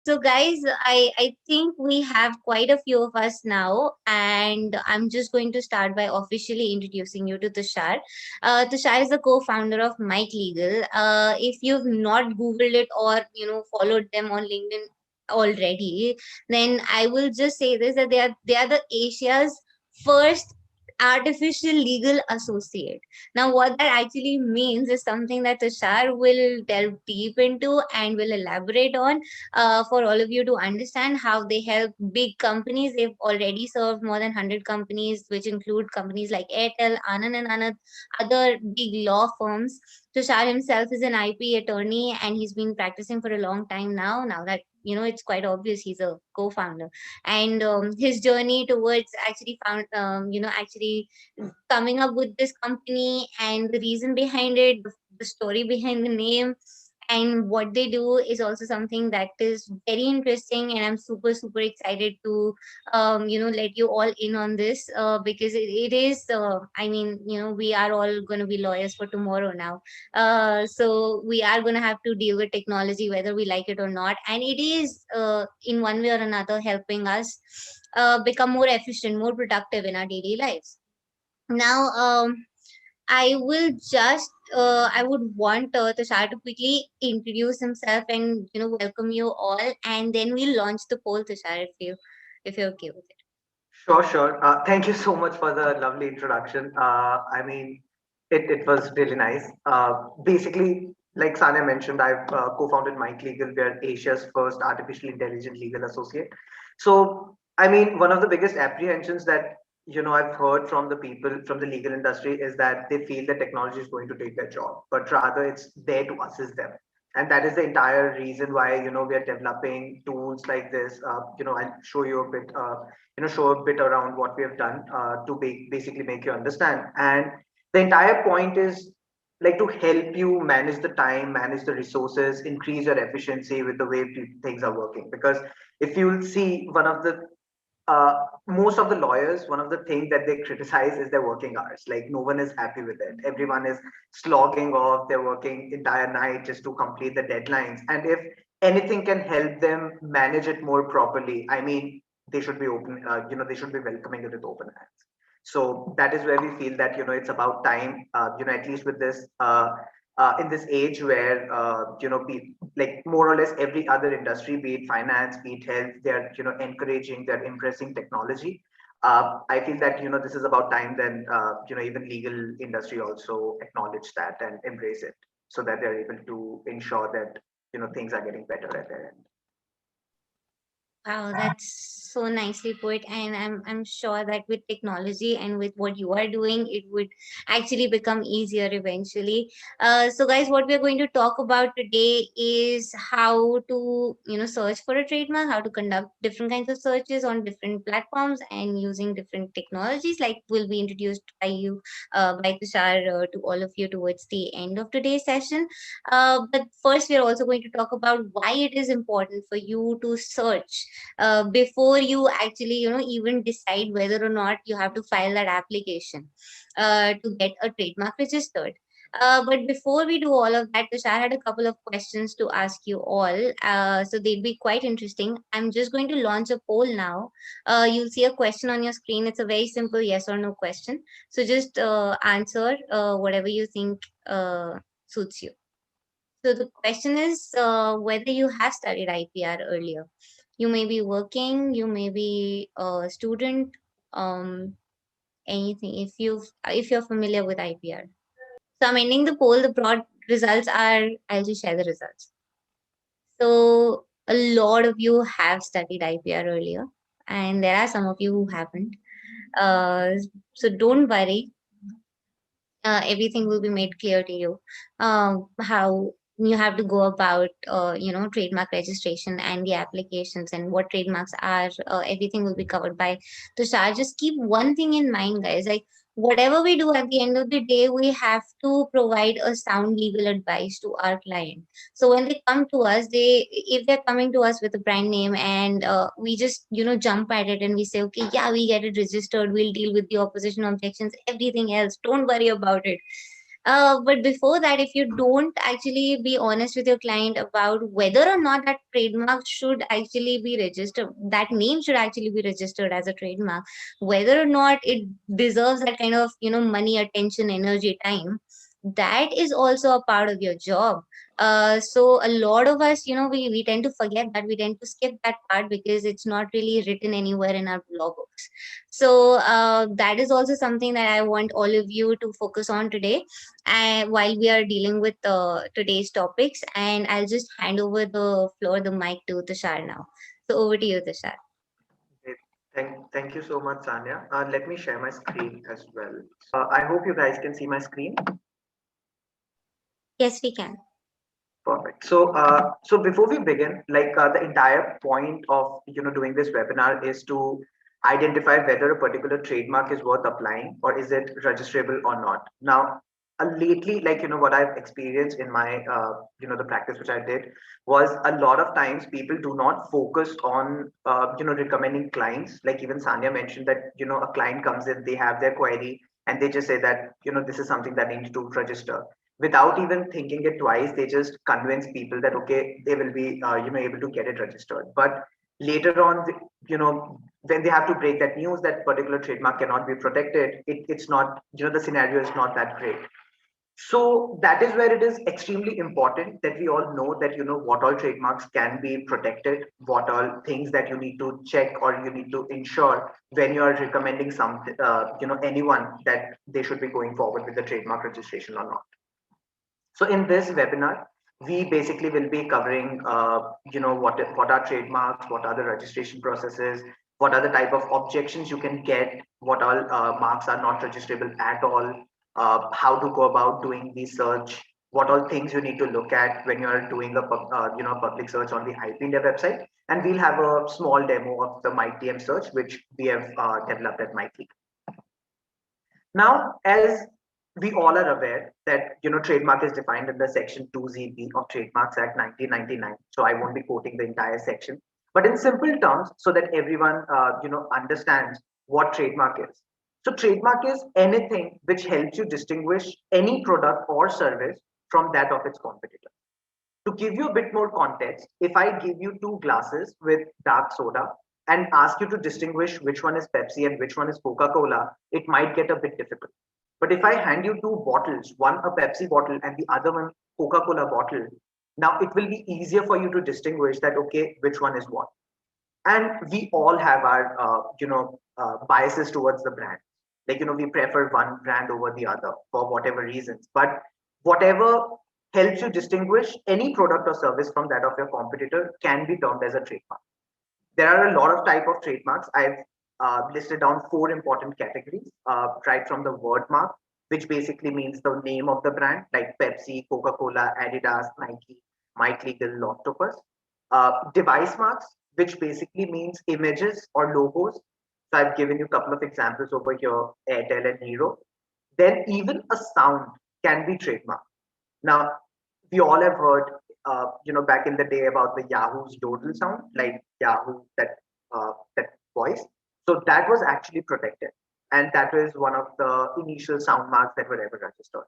So guys, I think we have quite a few of us now, and I'm just going to start by officially introducing you to Tushar. Tushar is the co-founder of MikeLegal. If you've not Googled it or followed them on LinkedIn already, then I will just say this, that they are the Asia's first artificial legal associate. Now, what that actually means is something that Tushar will delve deep into and will elaborate on for all of you to understand how they help big companies. They've already served more than 100 companies, which include companies like Airtel, Anand and Anand, other big law firms. Tushar himself is an IP attorney and he's been practicing for a long time now. Now that it's quite obvious he's a co-founder, and his journey towards actually actually coming up with this company and the reason behind it, the story behind the name, and what they do is also something that is very interesting, and I'm super excited to let you all in on this, because it is I mean, we are all going to be lawyers for tomorrow now, so we are going to have to deal with technology whether we like it or not, and it is in one way or another helping us become more efficient, more productive in our daily lives. Now, I would want Tushar to quickly introduce himself and welcome you all, and then we'll launch the poll, Tushar, if you're okay with it. Sure, sure. Thank you so much for the lovely introduction. I mean, it was really nice. Basically, like Sanya mentioned, I've co-founded Mike Legal. We are Asia's first artificial intelligent legal associate. So, I mean, one of the biggest apprehensions that I've heard from the people from the legal industry is that they feel that technology is going to take their job, but rather it's there to assist them. And that is the entire reason why we are developing tools like this. I'll show you a bit. Show a bit around what we have done to basically make you understand. And the entire point is like to help you manage the time, manage the resources, increase your efficiency with the way things are working. Because if you'll see, one of the most of the lawyers, one of the things that they criticize is their working hours. Like no one is happy with it. Everyone is slogging off. They're working entire night just to complete the deadlines. And if anything can help them manage it more properly, I mean, they should be open. They should be welcoming it with open hands. So that is where we feel that it's about time. At least with this. In this age where like more or less every other industry, be it finance, be it health, they're encouraging, they're embracing technology. I feel that this is about time. Then even legal industry also acknowledge that and embrace it, so that they're able to ensure that things are getting better at their end. Wow, that's so nicely put, and I'm sure that with technology and with what you are doing, it would actually become easier eventually. So, guys, what we're going to talk about today is how to search for a trademark, how to conduct different kinds of searches on different platforms, and using different technologies, like will be introduced by you, by Tushar, to all of you towards the end of today's session. But first, we are also going to talk about why it is important for you to search before you actually even decide whether or not you have to file that application to get a trademark registered. But before we do all of that, Tushar had a couple of questions to ask you all. So they'd be quite interesting. I'm just going to launch a poll now. You'll see a question on your screen. It's a very simple yes or no question. So just answer whatever you think suits you. So the question is whether you have studied IPR earlier. You may be working, you may be a student, um, anything. If you're familiar with IPR. So I'm ending the poll. The broad results are, I'll just share the results. So a lot of you have studied IPR earlier, and there are some of you who haven't. Uh, so don't worry. Everything will be made clear to you, how you have to go about trademark registration and the applications and what trademarks are. Everything will be covered by Tushar. Just keep one thing in mind, guys, like whatever we do, at the end of the day, we have to provide a sound legal advice to our client. So when they come to us, if they're coming to us with a brand name, and we just jump at it and we say, okay, yeah, we get it registered, we'll deal with the opposition objections, everything else, don't worry about it. But before that, if you don't actually be honest with your client about whether or not that trademark should actually be registered, that name should actually be registered as a trademark, whether or not it deserves that kind of, money, attention, energy, time, that is also a part of your job. So a lot of us, we tend to forget that, we tend to skip that part because it's not really written anywhere in our law books. So that is also something that I want all of you to focus on today, while we are dealing with today's topics. And I'll just hand over the floor, the mic, to Tushar now. So over to you, Tushar. Great. Thank you so much, Sanya. Let me share my screen as well. I hope you guys can see my screen. Yes, we can. Perfect. So before we begin, the entire point of doing this webinar is to identify whether a particular trademark is worth applying or is it registrable or not. Now, lately, what I've experienced in my the practice which I did was a lot of times people do not focus on recommending clients. Like even Sanya mentioned that a client comes in, they have their query, and they just say that this is something that needs to register without even thinking it twice. They just convince people that okay, they will be able to get it registered, but later on when they have to break that news that particular trademark cannot be protected, it's not, the scenario is not that great. So that is where it is extremely important that we all know that what all trademarks can be protected, what all things that you need to check or you need to ensure when you are recommending something, anyone, that they should be going forward with the trademark registration or not. So in this webinar, we basically will be covering, what are trademarks, what are the registration processes, what are the type of objections you can get, what all marks are not registrable at all, how to go about doing the search, what all things you need to look at when you are doing a public search on the IP India website, and we'll have a small demo of the MyTM search which we have developed at MyTM. Now, as we all are aware that trademark is defined under Section 2ZB of Trademarks Act 1999. So I won't be quoting the entire section, but in simple terms, so that everyone understands what trademark is. So trademark is anything which helps you distinguish any product or service from that of its competitor. To give you a bit more context, if I give you two glasses with dark soda and ask you to distinguish which one is Pepsi and which one is Coca-Cola, it might get a bit difficult. But if I hand you two bottles, one a Pepsi bottle and the other one Coca-Cola bottle, now it will be easier for you to distinguish that, okay, which one is what. And we all have our, biases towards the brand. Like, we prefer one brand over the other for whatever reasons. But whatever helps you distinguish any product or service from that of your competitor can be termed as a trademark. There are a lot of type of trademarks. I've listed down four important categories, right from the word mark, which basically means the name of the brand, like Pepsi, Coca-Cola, Adidas, Nike, MikeLegal, Lawctopus. Device marks, which basically means images or logos. So I've given you a couple of examples over here, Airtel and Hero. Then even a sound can be trademarked. Now, we all have heard, back in the day about the Yahoo's yodel sound, like Yahoo, that voice. So that was actually protected, and that was one of the initial sound marks that were ever registered.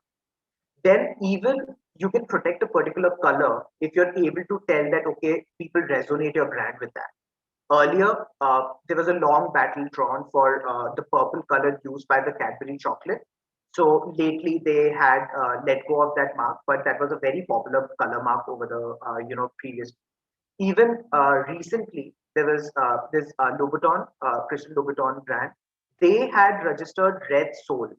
Then even you can protect a particular color if you're able to tell that okay, people resonate your brand with that. Earlier, there was a long battle drawn for the purple color used by the Cadbury chocolate. So lately they had let go of that mark, but that was a very popular color mark over the previous. Even recently, there was this Louboutin, Christian Louboutin brand. They had registered Red Soul,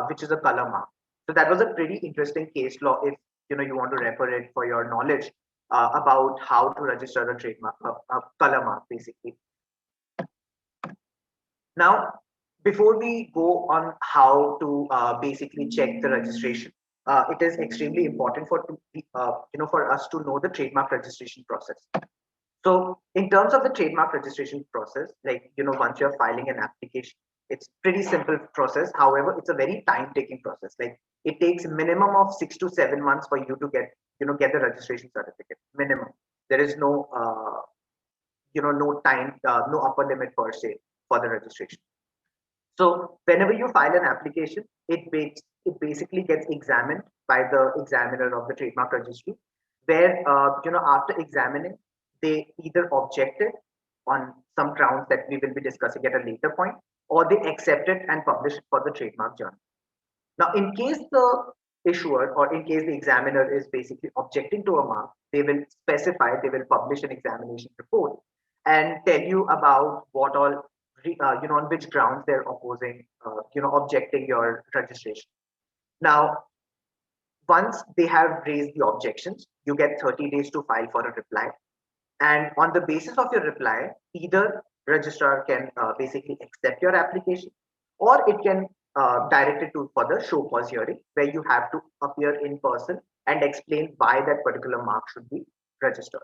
which is a color mark. So that was a pretty interesting case law. If you want to refer it for your knowledge about how to register a trademark, a color mark, basically. Now, before we go on how to basically check the registration, it is extremely important for us to know the trademark registration process. So in terms of the trademark registration process, like, once you're filing an application, it's pretty simple process. However, it's a very time-taking process. Like it takes a minimum of 6 to 7 months for you to get the registration certificate. Minimum. There is no, no time, no upper limit per se for the registration. So whenever you file an application, it basically gets examined by the examiner of the trademark registry, where after examining, they either objected on some grounds that we will be discussing at a later point, or they accept it and publish it for the trademark journal. Now, in case the issuer or in case the examiner is basically objecting to a mark, they will specify, they will publish an examination report and tell you about what all, on which grounds they're opposing, objecting your registration. Now, once they have raised the objections, you get 30 days to file for a reply. And on the basis of your reply, either registrar can basically accept your application, or it can direct it to further show cause hearing, where you have to appear in person and explain why that particular mark should be registered.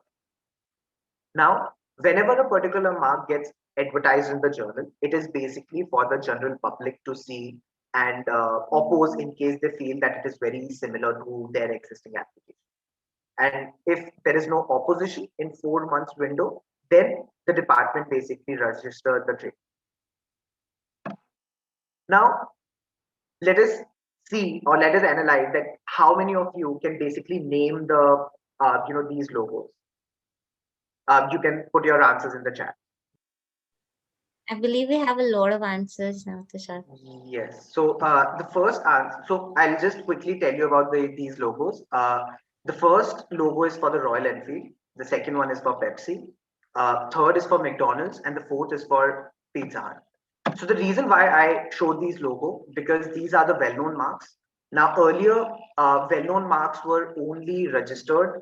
Now, whenever a particular mark gets advertised in the journal, it is basically for the general public to see and oppose in case they feel that it is very similar to their existing application. And if there is no opposition in 4 months window, then the department basically registers the trade. Now, let us see or let us analyze that how many of you can basically name the these logos. You can put your answers in the chat. I believe we have a lot of answers now, Tushar. Yes. So the first answer. So I'll just quickly tell you about these logos. The first logo is for the Royal Enfield. The second one is for Pepsi. Third is for McDonald's, and the fourth is for Pizza Hut. So the reason why I showed these logo, because these are the well-known marks. Now earlier, well-known marks were only registered,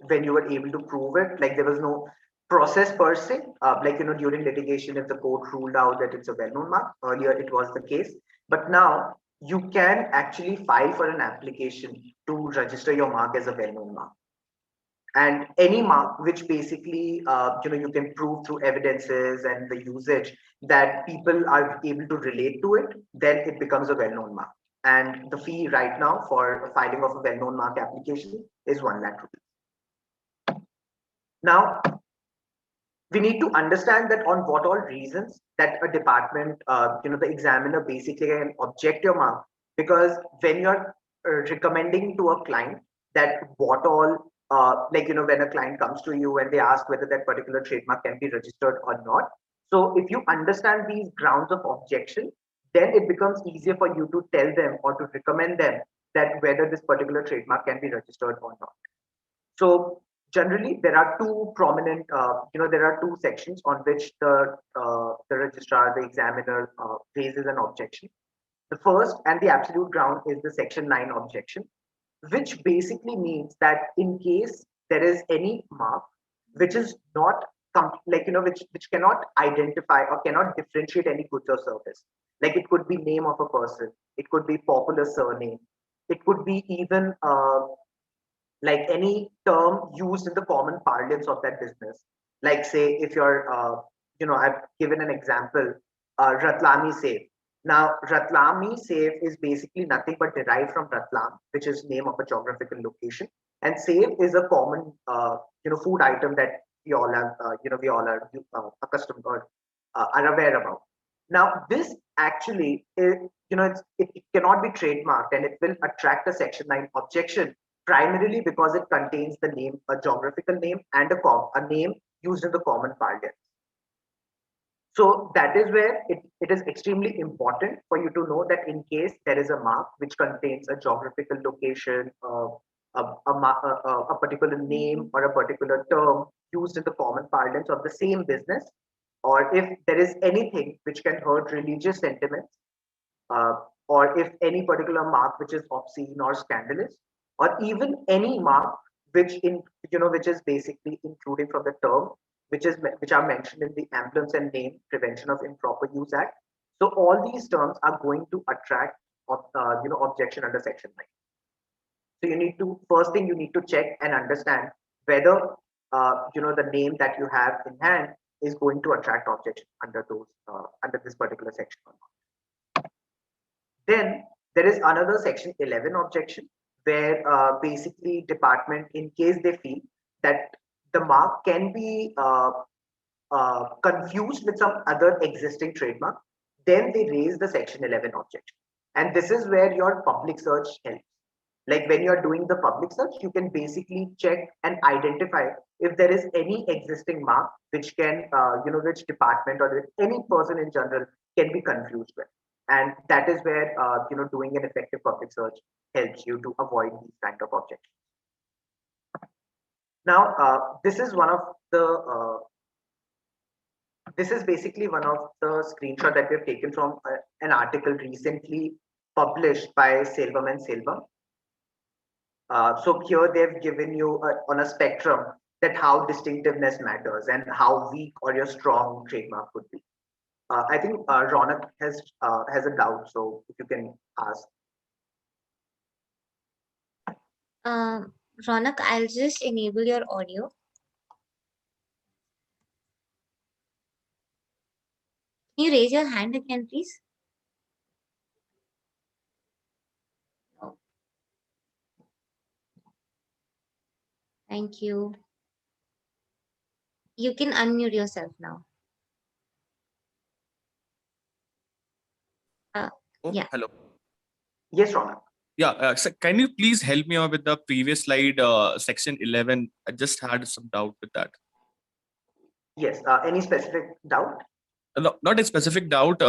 when you were able to prove it. Like there was no process per se. During litigation, if the court ruled out that it's a well-known mark, earlier it was the case. But now you can actually file for an application to register your mark as a well-known mark. And any mark which basically you can prove through evidences and the usage that people are able to relate to it, then it becomes a well-known mark. And the fee right now for filing of a well-known mark application is 1 lakh rupees. Now, we need to understand that on what all reasons that a department, the examiner basically can object your mark, because when you're recommending to a client that what all, when a client comes to you and they ask whether that particular trademark can be registered or not. So if you understand these grounds of objection, then it becomes easier for you to tell them or to recommend them that whether this particular trademark can be registered or not. So generally, there are two prominent, there are two sections on which the registrar, the examiner raises an objection. The first and the absolute ground is the Section 9 objection, which basically means that in case there is any mark which is not which cannot identify or cannot differentiate any goods or service, like it could be name of a person, it could be popular surname, it could be even like any term used in the common parlance of that business. Like say if you're, I've given an example, Ratlami Safe. Now, Ratlami Safe is basically nothing but derived from Ratlam, which is name of a geographical location. And Safe is a common, food item that we all have, we all are accustomed or are aware about. Now, this actually is, it cannot be trademarked, and it will attract a Section 9 objection, primarily because it contains the name, a geographical name, and a name used in the common parlance. So that is where it is extremely important for you to know that in case there is a mark which contains a geographical location, a particular name or a particular term used in the common parlance of the same business, or if there is anything which can hurt religious sentiments, or if any particular mark which is obscene or scandalous, or even any mark which is basically including from the term which are mentioned in the Emblems and Name Prevention of Improper Use Act. So all these terms are going to attract objection under Section 9. So you need to, first thing you need to check and understand whether the name that you have in hand is going to attract objection under this particular section or not. Then there is another Section 11 objection, where basically department, in case they feel that the mark can be confused with some other existing trademark, then they raise the Section 11 objection. And this is where your public search helps. Like when you're doing the public search, you can basically check and identify if there is any existing mark which can, which department or any person in general can be confused with. And that is where, doing an effective public search helps you to avoid these kind of objections. Now, this is basically one of the screenshot that we have taken from an article recently published by Selvam and Selvam. So here they've given you on a spectrum that how distinctiveness matters and how weak or your strong trademark could be. I think Ronak has a doubt, so if you can ask. Ronak, I'll just enable your audio. Can you raise your hand again, please? Oh. Thank you. You can unmute yourself now. Yeah. Hello. Yes, Ronak. Yeah, so can you please help me out with the previous slide, section 11? I just had some doubt with that. Yes. Any specific doubt? No, not a specific doubt.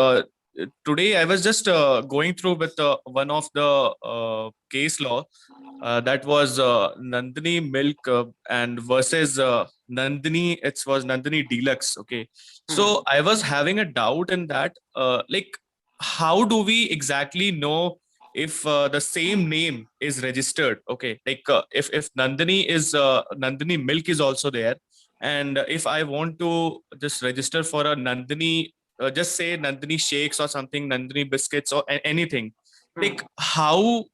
Today, I was just going through with one of the case law that was Nandini Milk and versus Nandini. It was Nandini Deluxe. Okay, so I was having a doubt in that. Like, how do we exactly know if the same name is registered? Okay, like if Nandini is Nandini Milk is also there, and if I want to just register for a Nandini, just say Nandini Shakes or something, Nandini Biscuits or anything, like how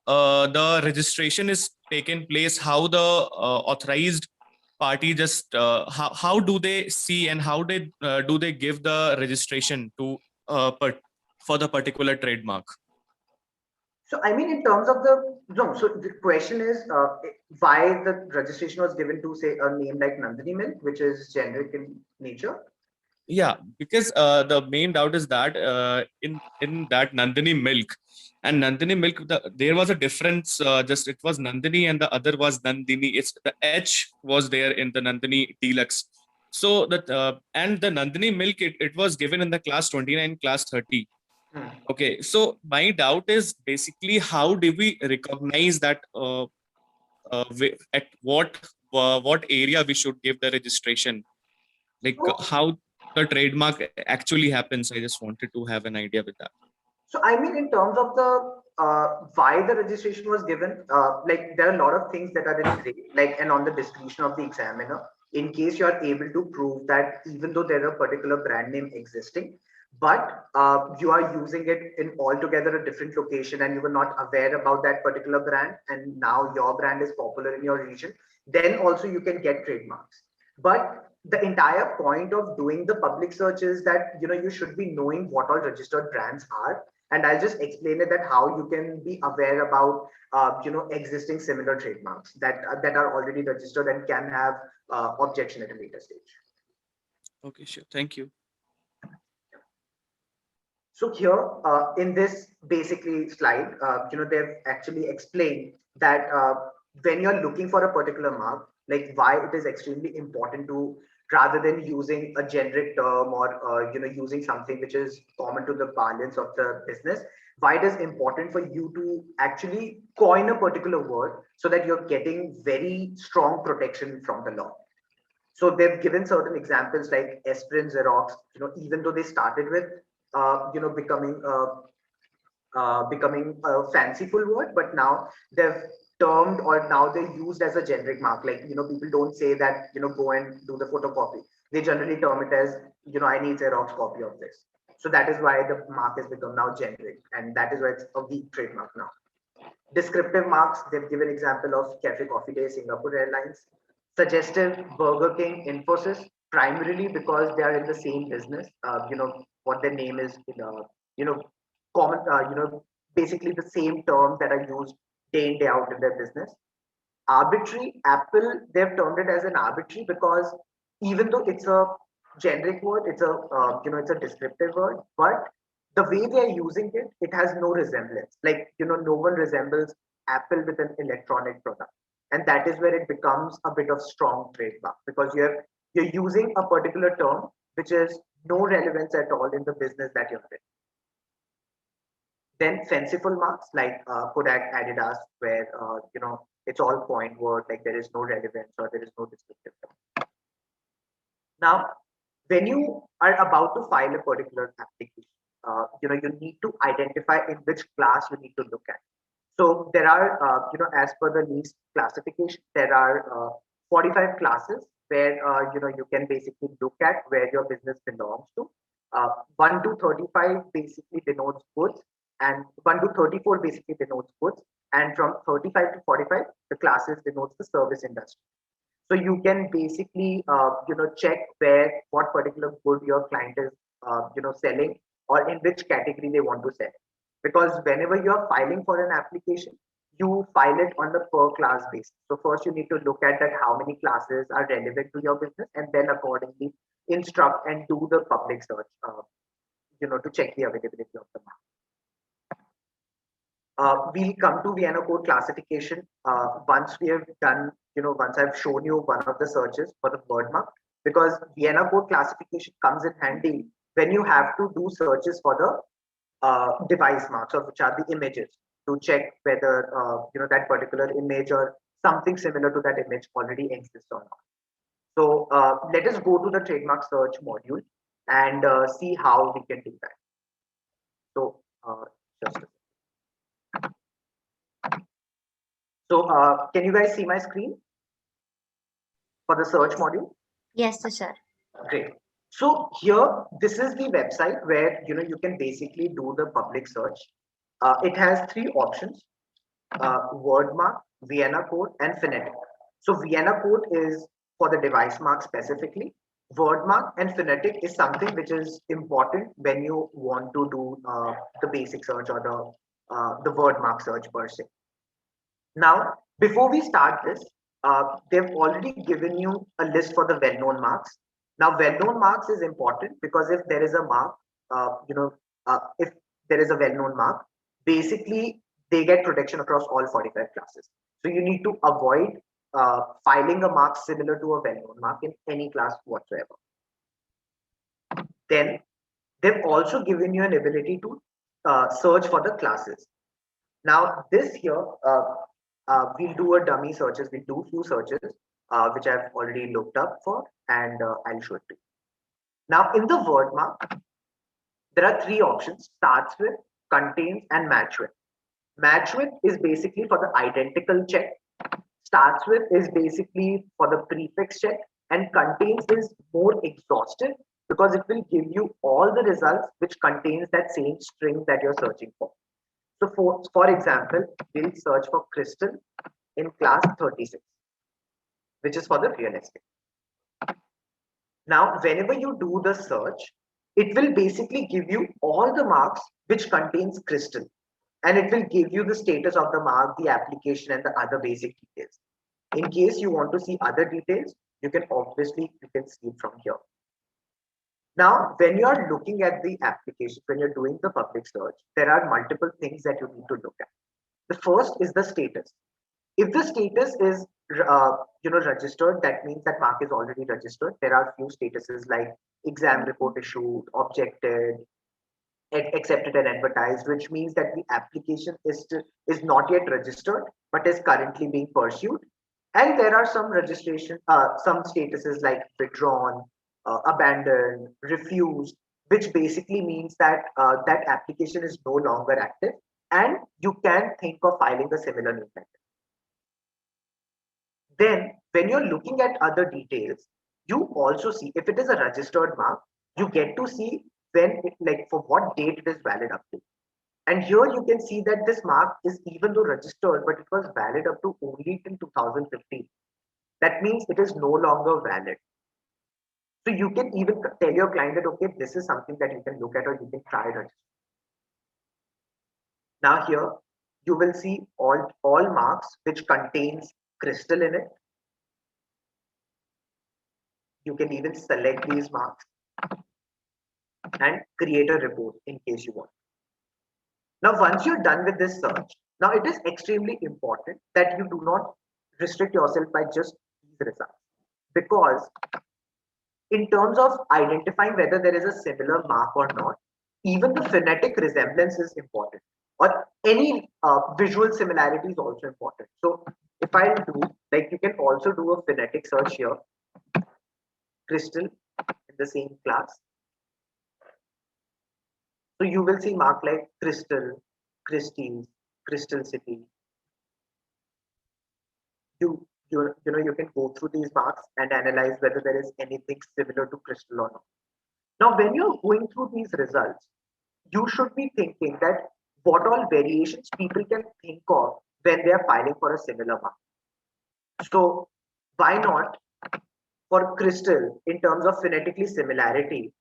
the registration is taken place, how the authorized party just how do they see and how do they give the registration to for the particular trademark? So, I mean, in terms of so the question is why the registration was given to, say, a name like Nandini Milk, which is generic in nature. Yeah, because the main doubt is that in that Nandini Milk and Nandini Milk, there was a difference. Just it was Nandini and the other was Nandini. It's the H was there in the Nandini Deluxe. So that and the Nandini Milk, it was given in the class 29, class 30. Okay, so my doubt is basically how do we recognize that at what area we should give the registration, like how the trademark actually happens. I just wanted to have an idea with that. So, I mean, in terms of the why the registration was given, like there are a lot of things that are in gray, like and on the discretion of the examiner, in case you are able to prove that even though there is a particular brand name existing, but you are using it in altogether a different location and you were not aware about that particular brand, and now your brand is popular in your region, then also you can get trademarks. But the entire point of doing the public search is that you should be knowing what all registered brands are, and I'll just explain it that how you can be aware about existing similar trademarks that are already registered and can have objection at a later stage. Okay, sure. Thank you. So here in this basically slide, they've actually explained that when you're looking for a particular mark, like why it is extremely important to, rather than using a generic term or using something which is common to the parlance of the business, why it is important for you to actually coin a particular word so that you're getting very strong protection from the law. So they've given certain examples like Aspirin, Xerox, even though they started with becoming a fanciful word, but now they've termed, or now they're used as a generic mark. Like, people don't say that, go and do the photocopy. They generally term it as, I need Xerox copy of this. So that is why the mark has become now generic, and that is why it's a weak trademark now. Descriptive marks, they've given example of Cafe Coffee Day, Singapore Airlines. Suggestive, Burger King, Infosys, primarily because they are in the same business. What their name is, common, basically the same terms that are used day in, day out in their business. Arbitrary, Apple, they've termed it as an arbitrary because even though it's a generic word, it's a it's a descriptive word, but the way they are using it, it has no resemblance. Like, no one resembles Apple with an electronic product. And that is where it becomes a bit of strong trademark, because you're using a particular term which is no relevance at all in the business that you're in. Then fanciful marks like Kodak, Adidas, where it's all point word, like there is no relevance or there is no descriptive term. Now, when you are about to file a particular application, you need to identify in which class you need to look at. So there are, as per the least classification, there are 45 classes where you can basically look at where your business belongs to. 1 to 35 basically denotes goods, and 1 to 34 basically denotes goods, and from 35 to 45 the classes denotes the service industry. So you can basically check where what particular good your client is selling, or in which category they want to sell. Because whenever you are filing for an application, you file it on the per class basis. So first you need to look at that how many classes are relevant to your business, and then accordingly instruct and do the public search to check the availability of the mark. We'll come to Vienna code classification once we have done, once I've shown you one of the searches for the word mark, because Vienna code classification comes in handy when you have to do searches for the device marks, or which are the images, to check whether that particular image or something similar to that image already exists or not. So let us go to the trademark search module and see how we can do that. So just a second. So can you guys see my screen for the search module? Yes, sir. Great. So here, this is the website where you can basically do the public search. It has 3 options: word mark, Vienna code, and phonetic. So Vienna code is for the device mark specifically. Word mark and phonetic is something which is important when you want to do the basic search or the word mark search per se. Now, before we start this, they've already given you a list for the well-known marks. Now, well-known marks is important because if there is a mark, if there is a well-known mark, basically they get protection across all 45 classes. So you need to avoid filing a mark similar to a well-known mark in any class whatsoever. Then they've also given you an ability to search for the classes. Now, this here, we'll do a dummy searches. We'll do few searches, which I've already looked up for, and I'll show it to you. Now, in the word mark, there are 3 options: starts with, contains, and match with. Match with is basically for the identical check. Starts with is basically for the prefix check, and contains is more exhaustive because it will give you all the results which contains that same string that you're searching for. So for example, we'll search for crystal in class 36, which is for the real estate. Now, whenever you do the search, it will basically give you all the marks which contains crystal, and it will give you the status of the mark, the application, and the other basic details. In case you want to see other details, you can see it from here. Now, when you are looking at the application, when you're doing the public search, there are multiple things that you need to look at. The first is the status. If the status is registered, that means that mark is already registered. There are few statuses like exam report issued, objected, accepted, and advertised, which means that the application is not yet registered but is currently being pursued. And there are some registration, some statuses like withdrawn, abandoned, refused, which basically means that that application is no longer active and you can think of filing a similar new method. Then when you're looking at other details, you also see if it is a registered mark, you get to see when for what date it is valid up to. And here you can see that this mark is even though registered, but it was valid up to only till 2015. That means it is no longer valid. So you can even tell your client that, okay, this is something that you can look at or you can try registering. Now here, you will see all marks which contains crystal in it. You can even select these marks. and create a report in case you want. Now, once you're done with this search, now it is extremely important that you do not restrict yourself by just these results, because in terms of identifying whether there is a similar mark or not, even the phonetic resemblance is important, or any visual similarity is also important. So if I do, like, you can also do a phonetic search here, crystal in the same class. So you will see mark like crystal, Christie's, Crystal City. You can go through these marks and analyze whether there is anything similar to crystal or not. Now, when you're going through these results, you should be thinking that what all variations people can think of when they are filing for a similar mark. So why not for crystal, in terms of phonetically similarity,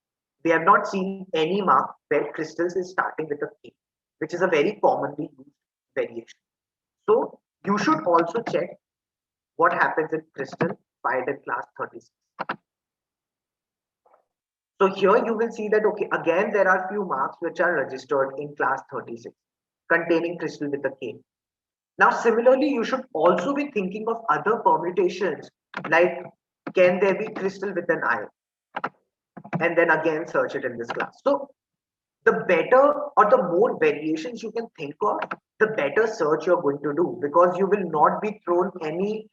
we have not seen any mark where crystals is starting with a K, which is a very commonly used variation. So you should also check what happens in crystal filed in class 36. So here you will see that, okay, again, there are few marks which are registered in class 36 containing crystal with a K. Now, similarly, you should also be thinking of other permutations, like can there be crystal with an I? And then again, search it in this class. So the better or the more variations you can think of, the better search you're going to do, because you will not be thrown any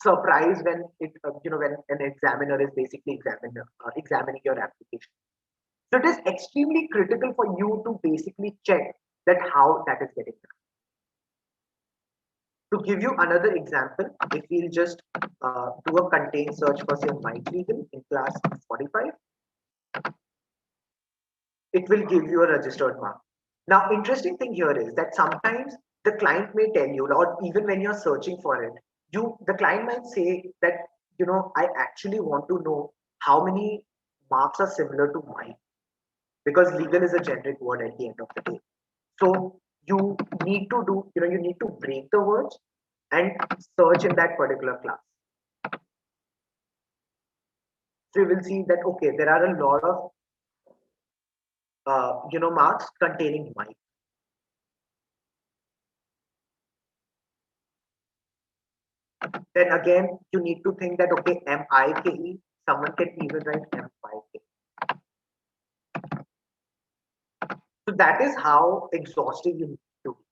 surprise when when an examiner is basically examining your application. So it is extremely critical for you to basically check that how that is getting done. To give you another example, if we'll just do a contain search for say MikeLegal in class 45, it will give you a registered mark. Now, interesting thing here is that sometimes the client may tell you, or even when you're searching for it, the client might say that, I actually want to know how many marks are similar to mine, because legal is a generic word at the end of the day. So you need to do, you need to break the words and search in that particular class. So you will see that, okay, there are a lot of marks containing Mike. Then again, you need to think that, okay, M-I-K-E, someone can even write M-I-K. So that is how exhaustive you need to be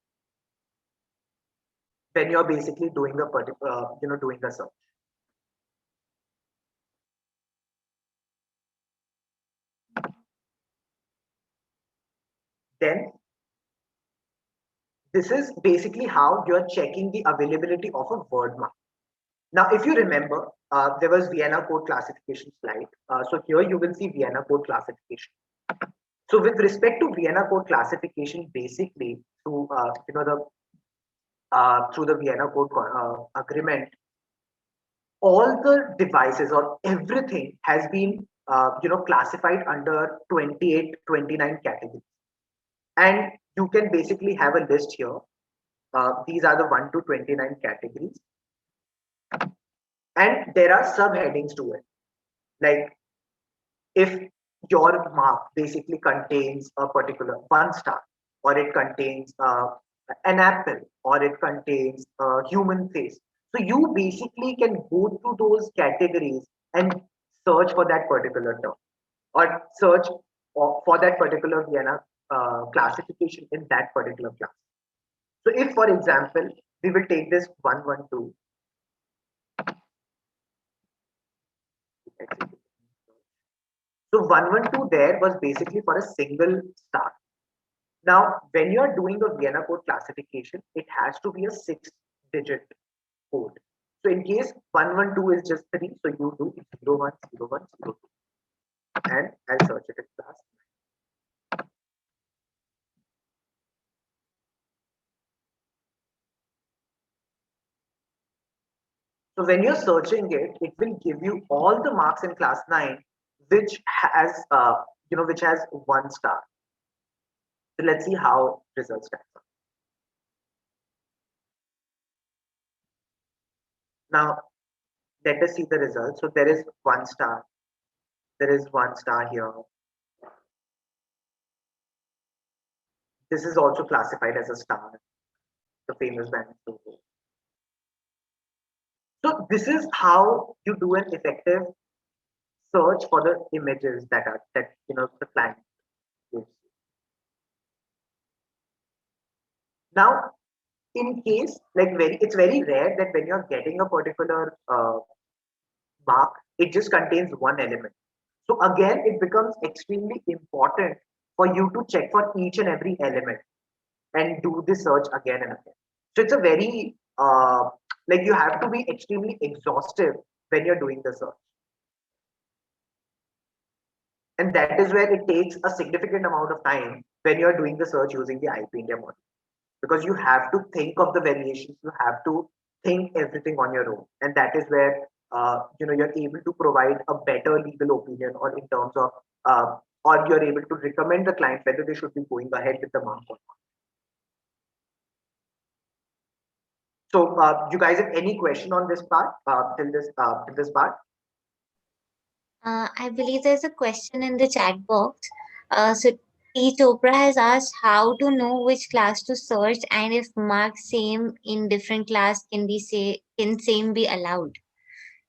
when you're basically doing a particular, doing a search. Then this is basically how you're checking the availability of a word mark. Now, if you remember, there was Vienna code classification slide. So here you will see Vienna code classification. So with respect to Vienna code classification, basically through through the Vienna code agreement, all the devices or everything has been classified under 28, 29 categories, and you can basically have a list here. These are the 1 to 29 categories, and there are subheadings to it. Like if your mark basically contains a particular 1 star, or it contains an apple, or it contains a human face. So you basically can go through those categories and search for that particular term, or search for that particular Vienna classification in that particular class. So if, for example, we will take this 112. So 112 there was basically for a single star. Now, when you are doing a Vienna code classification, it has to be a 6-digit code. So in case 112 is just 3, so you do 010102, and I'll search it in class. So when you're searching it, it will give you all the marks in class 9, which has which has 1 star. So let's see how results stand out. Now, let us see the results. So there is 1 star. There is 1 star here. this is also classified as a star, the famous band logo. So this is how you do an effective search for the images that the client gives. Now, in case it's very rare that when you're getting a particular mark, it just contains one element. So again, it becomes extremely important for you to check for each and every element and do the search again and again. So it's a very you have to be extremely exhaustive when you're doing the search. And that is where it takes a significant amount of time when you're doing the search using the IP India model. Because you have to think of the variations, you have to think everything on your own. And that is where you're able to provide a better legal opinion, or in terms of or you're able to recommend the client whether they should be going ahead with the mark or not. So you guys have any question on this part till this part? I believe there's a question in the chat box. So T. Chopra has asked how to know which class to search, and if marks same in different class can same be allowed.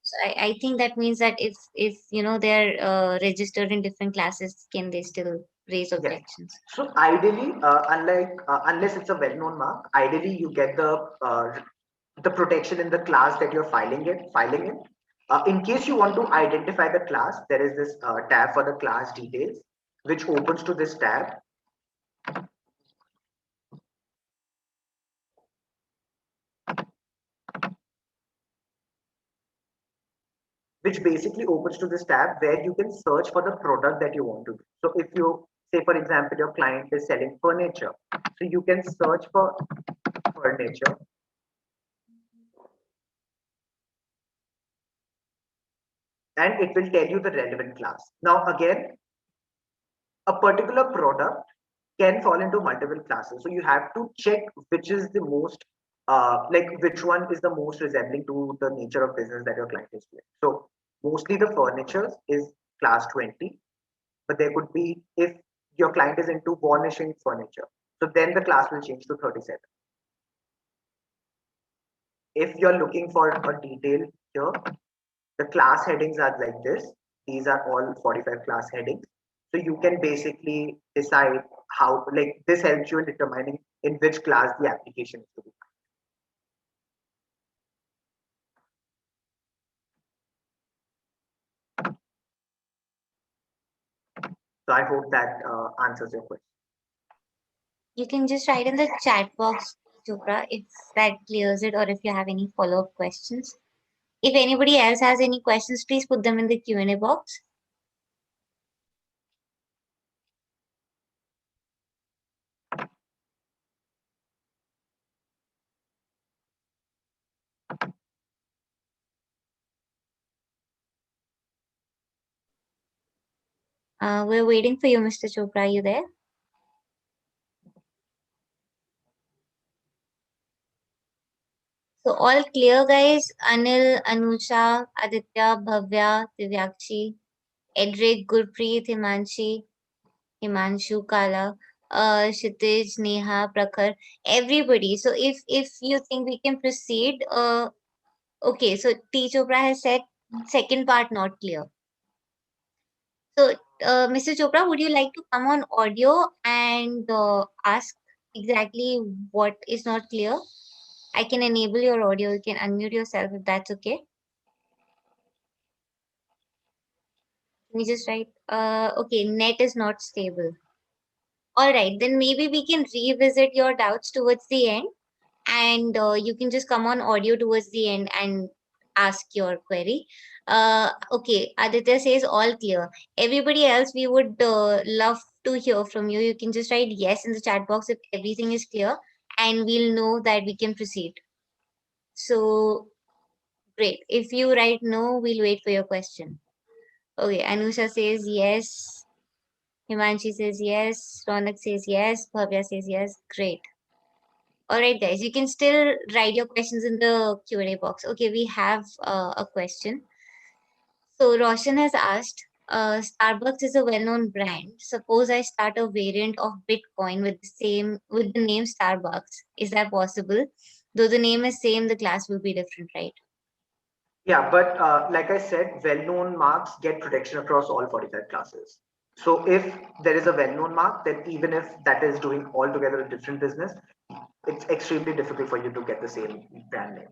So I think that means that if they're registered in different classes, can they still raise Yes. objections? So ideally, unless it's a well-known mark, ideally you get the protection in the class that you're filing in. In case you want to identify the class, there is this tab for the class details, which opens to this tab. Which basically opens to this tab where you can search for the product that you want to do. So if you say, for example, your client is selling furniture, so you can search for furniture. And it will tell you the relevant class. Now, again, a particular product can fall into multiple classes. So you have to check which is the most, which one is the most resembling to the nature of business that your client is doing. So mostly the furniture is class 20, but there could be, if your client is into varnishing furniture, so then the class will change to 37. If you're looking for a detail here, the class headings are like this. These are all 45 class headings. So you can basically decide how, this helps you in determining in which class the application is to be. So I hope that answers your question. You can just write in the chat box, Chopra, if that clears it, or if you have any follow-up questions. If anybody else has any questions, please put them in the Q&A box. We're waiting for you, Mr. Chopra. Are you there? So all clear, guys. Anil, Anusha, Aditya, Bhavya, Divyakshi, Edric, Gurpreet, Himanshu, Kala, Kshitij, Neha, Prakhar, everybody. So if you think we can proceed, okay. So T. Chopra has said second part not clear. So Mr. Chopra, would you like to come on audio and ask exactly what is not clear? I can enable your audio. You can unmute yourself if that's okay. Can you just write? Okay, net is not stable. All right, then maybe we can revisit your doubts towards the end, and you can just come on audio towards the end and ask your query. Okay, Aditya says all clear. Everybody else, we would love to hear from you. You can just write yes in the chat box if everything is clear, and we'll know that we can proceed. So, great. If you write no, we'll wait for your question. Okay, Anusha says yes. Himanshi says yes. Ronak says yes. Bhavya says yes. Great. All right, guys, you can still write your questions in the Q&A box. Okay, we have a question. So Roshan has asked, Starbucks is a well-known brand. Suppose I start a variant of Bitcoin with the name Starbucks. Is that possible? Though the name is same, the class will be different, right? Yeah, but like I said, well-known marks get protection across all 45 classes. So if there is a well-known mark, then even if that is doing altogether a different business, it's extremely difficult for you to get the same brand name.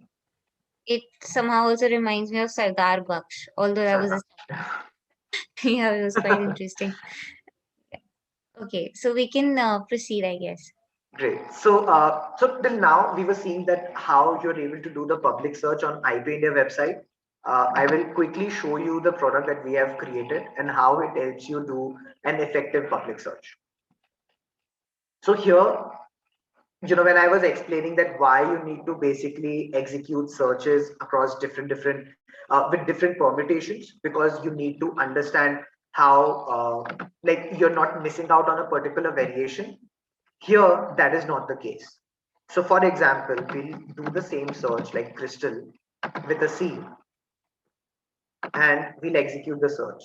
It somehow also reminds me of Sardar Baksh, although that was a yeah, it was quite interesting. Okay, so we can proceed, I guess. Great. So till now we were seeing that how you're able to do the public search on IP India website. I will quickly show you the product that we have created and how it helps you do an effective public search. So here, when I was explaining that why you need to basically execute searches across different with different permutations, because you need to understand how like you're not missing out on a particular variation. Here, that is not the case. So for example, we'll do the same search like crystal with a C, and we'll execute the search.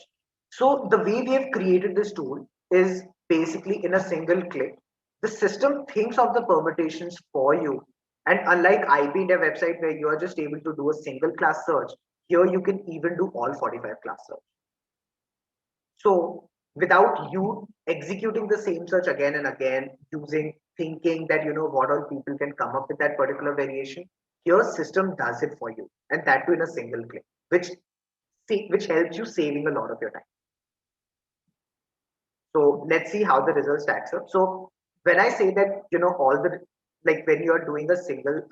So the way we have created this tool is basically in a single click. The system thinks of the permutations for you. And unlike IP India website where you are just able to do a single class search, here you can even do all 45 class search. So without you executing the same search again and again, using thinking that what all people can come up with that particular variation, your system does it for you, and that too in a single click, which helps you saving a lot of your time. So let's see how the result stacks up. So when I say that all the like when you are doing a single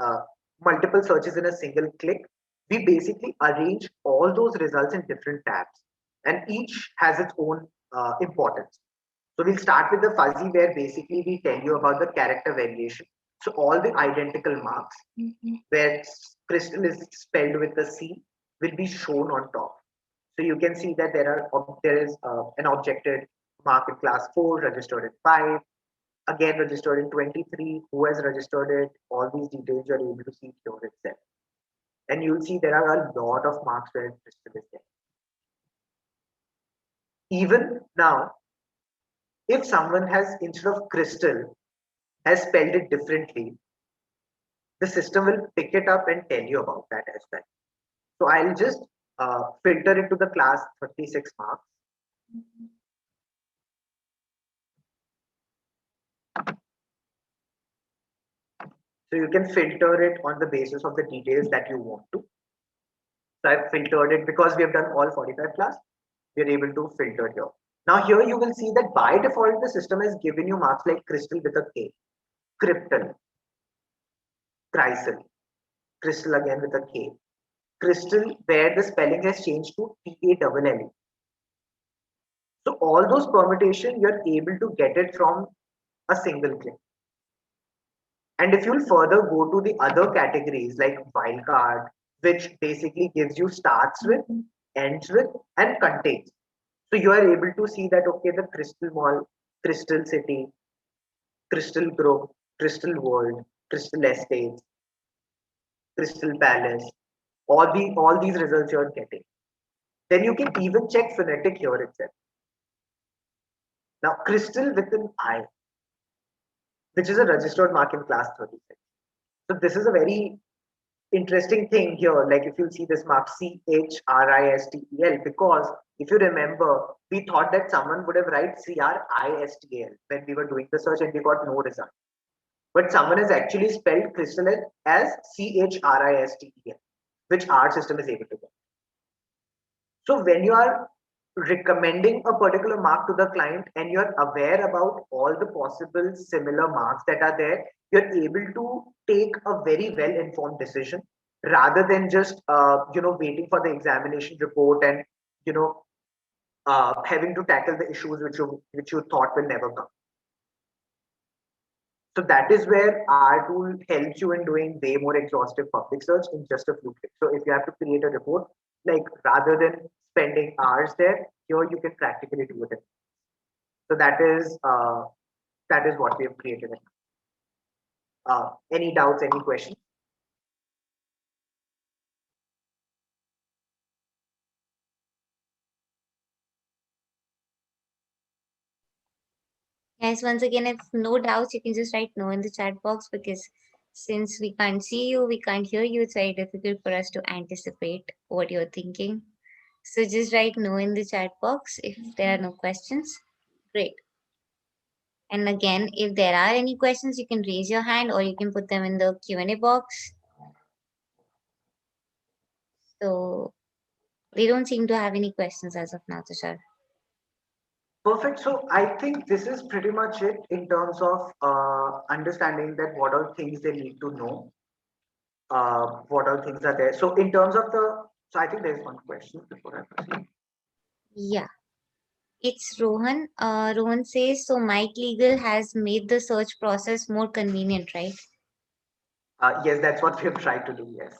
multiple searches in a single click, we basically arrange all those results in different tabs, and each has its own importance. So we'll start with the fuzzy where basically we tell you about the character variation. So all the identical marks where crystal is spelled with a C will be shown on top. So you can see that there is an objected mark in class 4, registered in 5, again registered in 23, who has registered it, all these details you're able to see here itself. And you'll see there are a lot of marks where crystal is there. Even now, if someone has, instead of crystal, has spelled it differently, the system will pick it up and tell you about that as well. So I'll just filter it to the class 36 marks. So you can filter it on the basis of the details that you want to. So I've filtered it because we have done all 45 class. We're able to filter here. Now here you will see that by default, the system has given you marks like crystal with a K, cryptal, crystal, crystal again with a K, crystal where the spelling has changed to TALL. So all those permutation, you're able to get it from a single click. And if you'll further go to the other categories like wildcard, which basically gives you starts with, ends with, and contains. So you are able to see that, okay, the Crystal Mall, Crystal City, Crystal Group, Crystal World, Crystal Estates, Crystal Palace, all these results you're getting. Then you can even check phonetic here itself. Now, Crystal with an I, which is a registered mark in class 36. So this is a very interesting thing here. Like if you see this mark CHRISTEL, because if you remember, we thought that someone would have write CRISTL when we were doing the search and we got no result. But someone has actually spelled crystal as CHRISTEL, which our system is able to get. So when you are recommending a particular mark to the client and you're aware about all the possible similar marks that are there, you're able to take a very well informed decision rather than just waiting for the examination report and having to tackle the issues which you thought will never come. So that is where our tool helps you in doing way more exhaustive public search in just a few clicks. So if you have to create a report, like rather than spending hours there, here you can practically do it. So that is what we have created. Any doubts, any questions? Guys, once again, if no doubts, you can just write no in the chat box, because since we can't see you, we can't hear you, it's very difficult for us to anticipate what you're thinking. So just write no in the chat box if there are no questions. Great. And again, if there are any questions, you can raise your hand or you can put them in the Q&A box. So they don't seem to have any questions as of now, Tushar. Perfect. So I think this is pretty much it in terms of understanding that what are things they need to know, what all things are there. So in terms of so I think there's one question before I proceed. Yeah, it's Rohan. Rohan says, so MikeLegal has made the search process more convenient, right? Yes, that's what we've tried to do. Yes.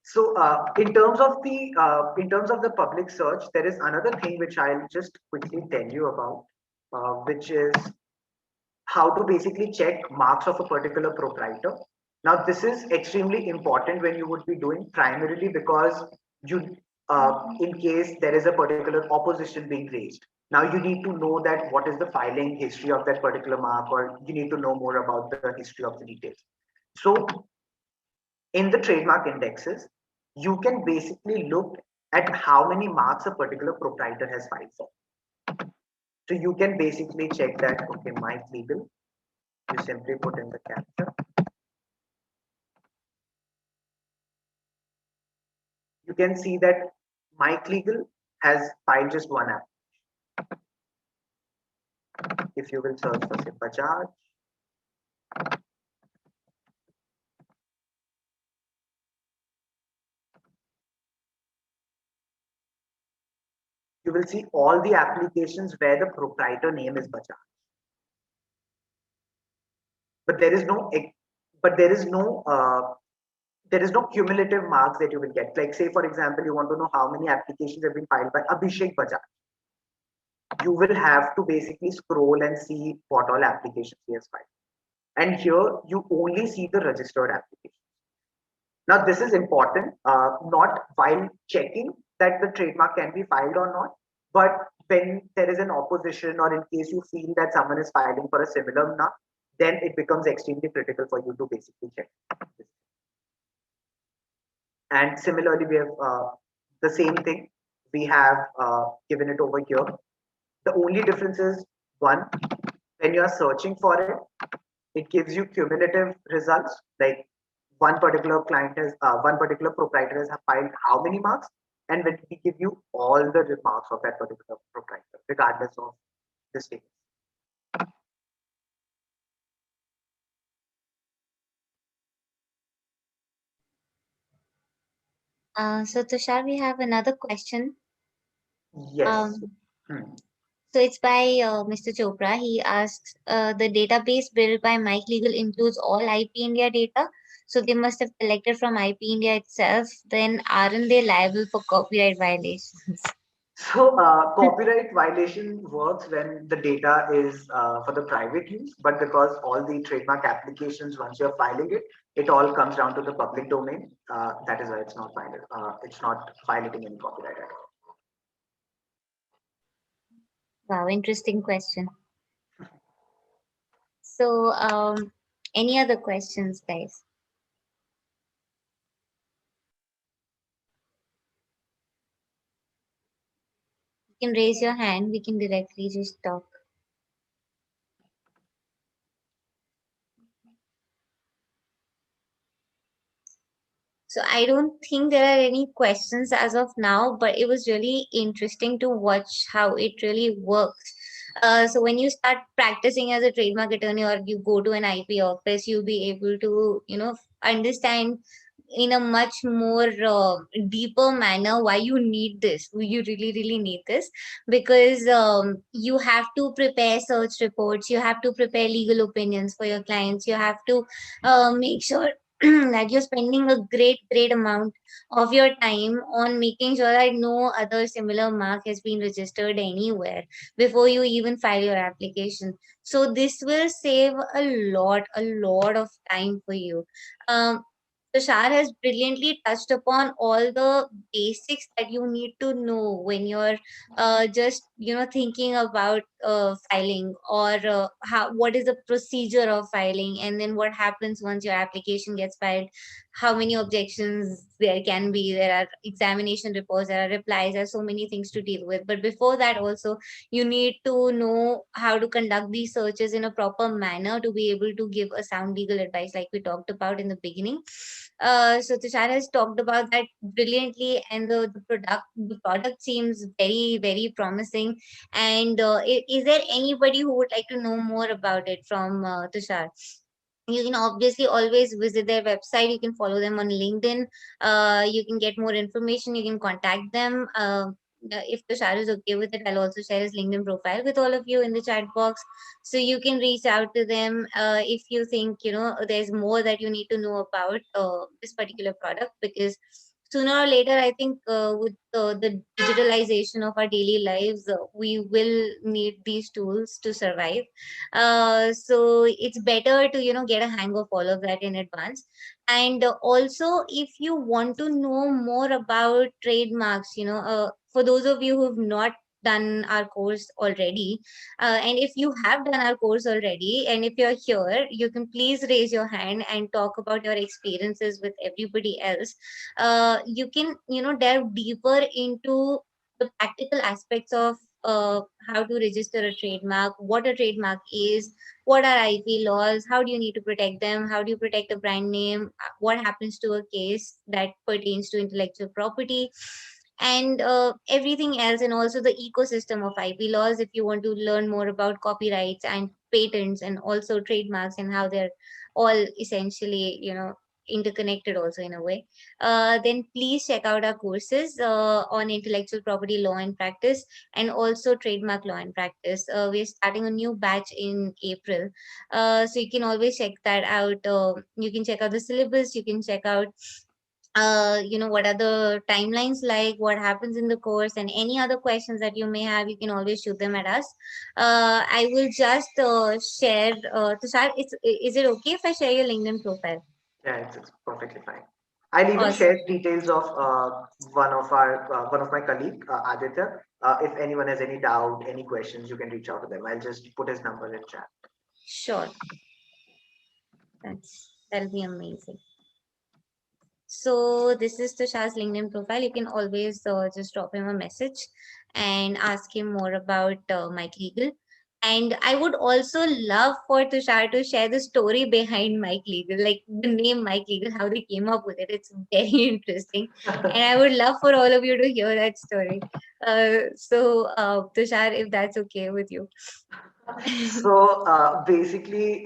So in terms of the public search, there is another thing which I'll just quickly tell you about, which is how to basically check marks of a particular proprietor. Now, this is extremely important when you would be doing, primarily because you, in case there is a particular opposition being raised. Now, you need to know that what is the filing history of that particular mark, or you need to know more about the history of the details. So, in the trademark indexes, you can basically look at how many marks a particular proprietor has filed for. So you can basically check that, okay, MikeLegal, you simply put in the capture. You can see that MikeLegal has filed just one app. If you will search for say Bajaj, you will see all the applications where the proprietor name is Bajaj. But there is no, but there is no cumulative marks that you will get. Like say, for example, you want to know how many applications have been filed by Abhishek Bajaj. You will have to basically scroll and see what all applications he has filed. And here you only see the registered applications. Now, this is important, not while checking that the trademark can be filed or not, but when there is an opposition or in case you feel that someone is filing for a similar mark, then it becomes extremely critical for you to basically check. And similarly, we have the same thing. We have given it over here. The only difference is one, when you are searching for it, it gives you cumulative results. Like one particular client has, one particular proprietor has filed how many marks, and when we give you all the marks of that particular proprietor, regardless of the status. So Tushar, we have another question. Yes. So it's by Mr. Chopra. He asks, the database built by MikeLegal includes all IP India data. So they must have collected from IP India itself. Then aren't they liable for copyright violations? So copyright violation works when the data is for the private use, but because all the trademark applications, once you're filing it, it all comes down to the public domain. That is why it's not filed. It's not violating any copyright at all. Wow, interesting question. So, any other questions, guys? You can raise your hand. We can directly just talk. So I don't think there are any questions as of now, but it was really interesting to watch how it really works. So when you start practicing as a trademark attorney or you go to an IP office, you'll be able to, understand in a much more deeper manner why you need this. You really, really need this, because you have to prepare search reports, you have to prepare legal opinions for your clients, you have to make sure that you're spending a great amount of your time on making sure that no other similar mark has been registered anywhere before you even file your application. So this will save a lot of time for you. Tushar has brilliantly touched upon all the basics that you need to know when you're just thinking about filing, or what is the procedure of filing, and then what happens once your application gets filed, how many objections there can be, there are examination reports, there are replies, there are so many things to deal with. But before that also, you need to know how to conduct these searches in a proper manner to be able to give a sound legal advice, like we talked about in the beginning. So Tushar has talked about that brilliantly, and the product seems very, very promising. And is there anybody who would like to know more about it from Tushar? You can obviously always visit their website. You can follow them on LinkedIn. You can get more information. You can contact them. If Tushar is okay with it, I'll also share his LinkedIn profile with all of you in the chat box, so you can reach out to them if you think there's more that you need to know about this particular product. Because sooner or later, I think with the digitalization of our daily lives, we will need these tools to survive. So it's better to get a hang of all of that in advance. And also, if you want to know more about trademarks, for those of you who've not done our course already, and if you have done our course already, and if you're here, you can please raise your hand and talk about your experiences with everybody else. You can delve deeper into the practical aspects of how to register a trademark, what a trademark is, what are IP laws, how do you need to protect them, how do you protect a brand name, what happens to a case that pertains to intellectual property, and everything else, and also the ecosystem of IP laws. If you want to learn more about copyrights and patents and also trademarks and how they're all essentially interconnected also in a way, then please check out our courses on intellectual property law and practice, and also trademark law and practice. We're starting a new batch in April, so you can always check that out. You can check out the syllabus, you can check out what are the timelines like, what happens in the course, and any other questions that you may have, you can always shoot them at us. I will just share, Tushar, is it okay if I share your LinkedIn profile? Yeah, it's perfectly fine. I'll even Awesome. share details of one of my colleague, Aditya. If anyone has any doubt, any questions, you can reach out to them. I'll just put his number in chat. Sure. That'll be amazing. So this is Tushar's LinkedIn profile. You can always just drop him a message and ask him more about MikeLegal. And I would also love for Tushar to share the story behind MikeLegal, like the name MikeLegal, how they came up with it. It's very interesting, and I would love for all of you to hear that story. Tushar, if that's okay with you. So basically,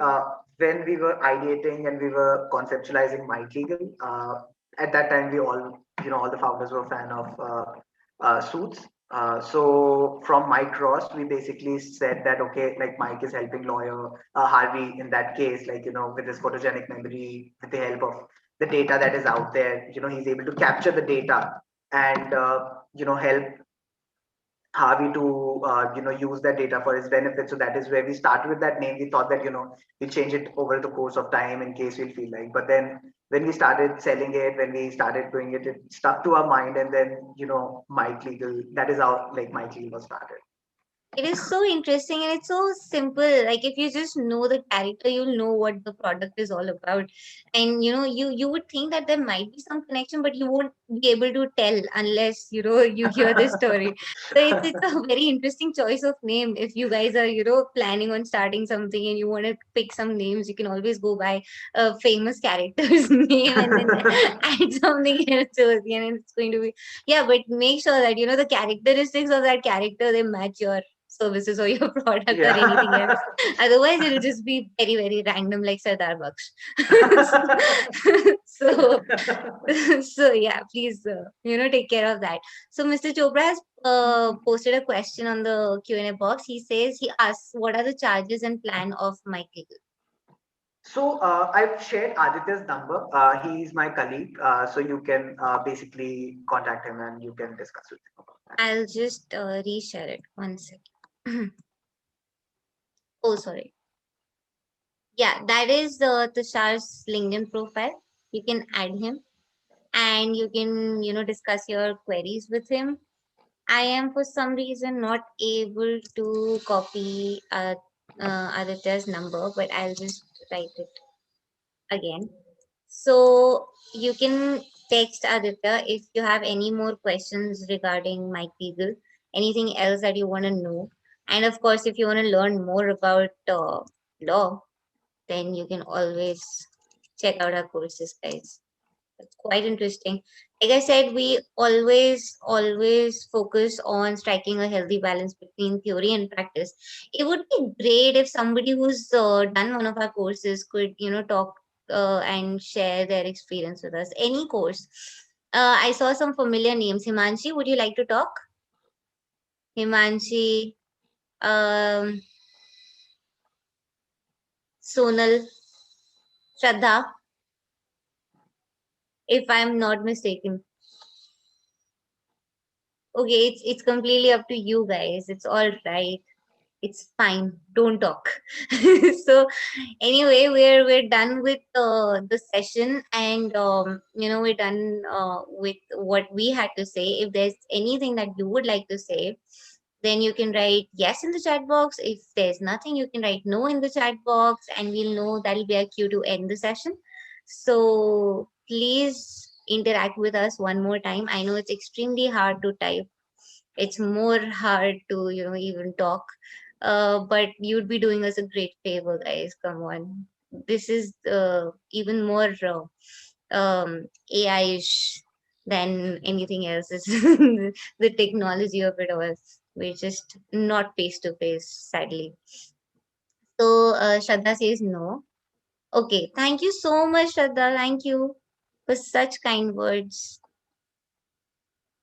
when we were ideating and we were conceptualizing MikeLegal, at that time we all, all the founders were fan of suits. So from Mike Ross, we basically said that okay, like Mike is helping lawyer Harvey in that case, like with his photogenic memory, with the help of the data that is out there, he's able to capture the data and help Harvey to use that data for his benefit. So that is where we started with that name. We thought that we change it over the course of time in case we feel like. But then when we started selling it, when we started doing it, it stuck to our mind. And then Mike Legal. That is how like Mike Legal was started. It is so interesting and it's so simple. Like if you just know the character, you'll know what the product is all about. And you would think that there might be some connection, but you won't be able to tell unless you hear this story. So it's a very interesting choice of name. If you guys are planning on starting something and you want to pick some names, you can always go by a famous character's name and then add something else to it, and it's going to be, yeah. But make sure that the characteristics of that character, they match your services or your product or anything else. Yeah. Otherwise, it'll just be very, very random, like Sardar Baksh. so, so yeah, please, take care of that. So, Mr. Chopra has posted a question on the Q&A box. He asks, what are the charges and plan of MikeLegal? So I've shared Aditya's number. He's my colleague, so you can basically contact him and you can discuss with him about that. I'll just reshare it. One second. Oh, sorry. Yeah, that is Tushar's LinkedIn profile. You can add him and you can, discuss your queries with him. I am for some reason not able to copy Aditya's number, but I'll just write it again. So you can text Aditya if you have any more questions regarding Mike Legal, anything else that you want to know. And of course, if you want to learn more about law, then you can always check out our courses, guys. It's quite interesting. Like I said, we always focus on striking a healthy balance between theory and practice. It would be great if somebody who's done one of our courses could, talk and share their experience with us. Any course. I saw some familiar names. Himanshi, would you like to talk? Himanshi, um, Sonal, Shraddha, if I'm not mistaken. Okay, it's completely up to you guys. It's all right. It's fine. Don't talk. So anyway, we're done with the session, and we're done with what we had to say. If there's anything that you would like to say, then you can write yes in the chat box. If there's nothing, you can write no in the chat box, and we'll know that'll be our cue to end the session. So please interact with us one more time. I know it's extremely hard to type. It's more hard to even talk, but you'd be doing us a great favor, guys. Come on, this is even more AI-ish than anything else. It's the technology of it all. We're just not face to face, sadly. So Shraddha says no. Okay, thank you so much, Shraddha. Thank you for such kind words.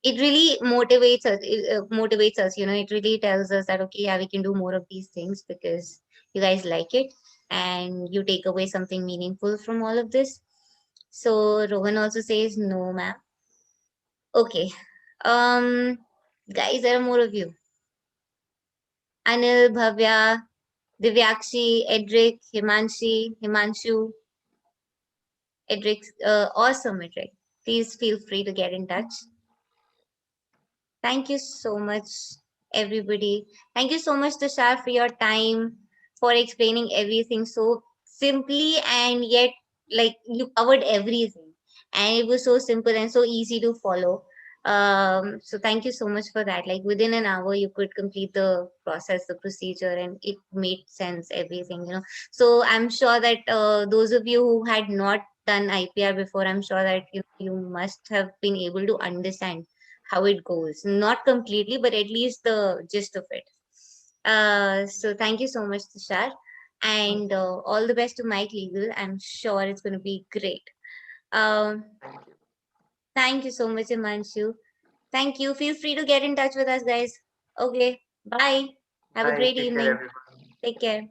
It really motivates us, it really tells us that okay, yeah, we can do more of these things because you guys like it and you take away something meaningful from all of this. So Rohan also says no, ma'am. Okay, um guys, there are more of you. Anil, Bhavya, Divyakshi, Edric, Himanshu. Edric, awesome. Edric, please feel free to get in touch. Thank you so much, everybody. Thank you so much, Tushar, for your time, for explaining everything so simply, and yet, like, you covered everything. And it was so simple and so easy to follow. So thank you so much for that. Like within an hour, you could complete the process, the procedure, and it made sense, everything. So I'm sure that those of you who had not done IPR before, I'm sure that you must have been able to understand how it goes. Not completely, but at least the gist of it. So thank you so much, Tushar. And all the best to Mike Legal. I'm sure it's going to be great. Thank you so much, Imanshu. Thank you. Feel free to get in touch with us, guys. Okay. Bye. Have a Bye. great Take care, evening. everyone. Take care.